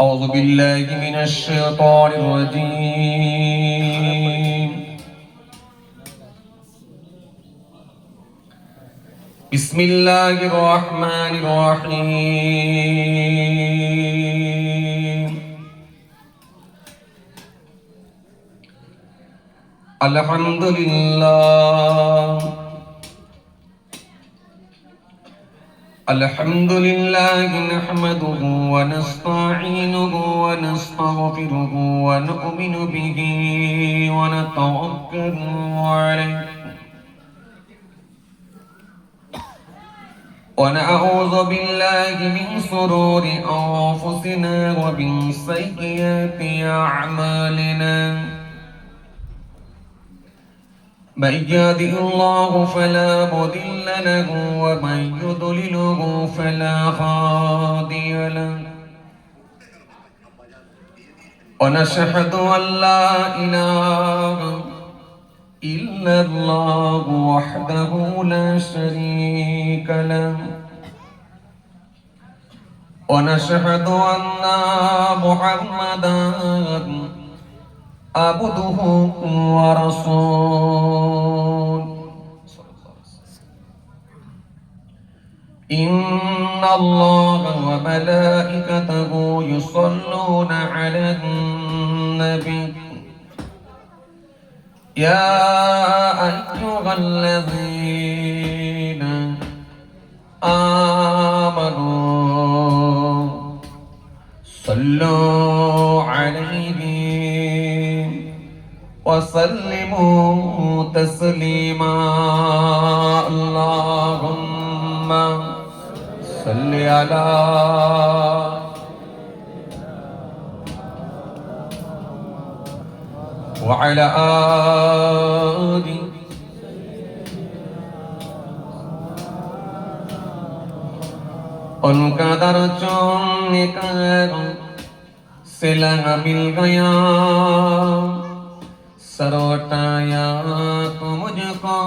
أعوذ بالله من الشيطان الرجيم. بسم الله الرحمن الرحيم. الحمد لله الحمد لله نحمده ونستعينه ونستغفره ونؤمن به ونتوكل عليه ونعوذ بالله من شرور أنفسنا ومن سيئات أعمالنا. من يهده الله فلا مضل له ومن يضلله فلا هادي له. ونشهد أن لا إله إلا الله وحده لا شريك له. ونشهد أن محمدا عبده ورسوله. إن الله وملائكته يصلون على النبي يا أيها الذين آمنوا صلوا عليه وسلموا تسليما. اللهم صل على وعلى آل उनका दर चूमने का सिला मिल गया, सरोटाया तो मुझको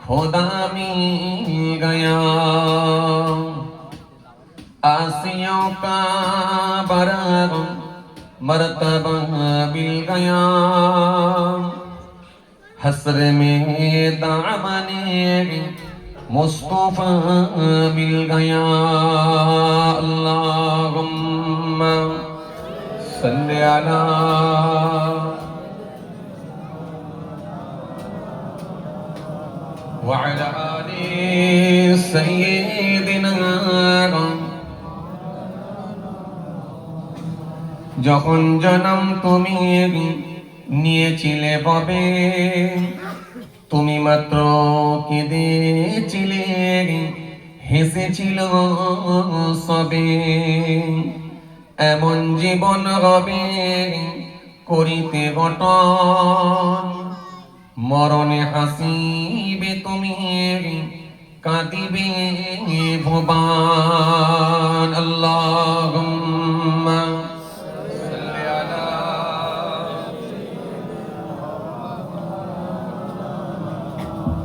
खुदा मिल गया। आसियों का बड़ा मर्तबा मिल गया, हसर में दामने मुस्तफा मिल गया। अल्लाहुम्मा सल्ली अला व अला आलि सय्यिदिना। যখন জন্ম তুমি নিয়েছিলে ববে, তুমি মাত্র কেঁদেছিলে, হেসেছিল সবে। এমন জীবন হবে করিতে গঠন, মরণে হাসিবে তুমি, কাঁদিবে ভুবন। আল্লাহুম্মা সাল্লি আলা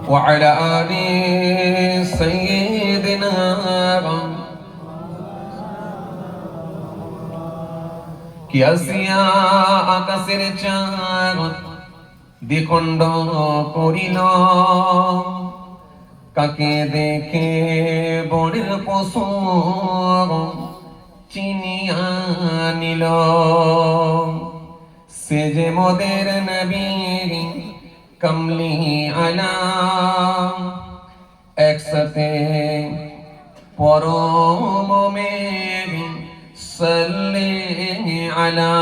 ওয়া আলা আলি সাইয়্যিদিনা। কি আসিয়া আকাশের চাঁদ দ্বিখণ্ড করিল, কাকে দেখে বনের পশু চিনিয়া নিল। সে যে মোদের নবী কমলি আলা, একসাথে পরম মে সাল্লি আলা।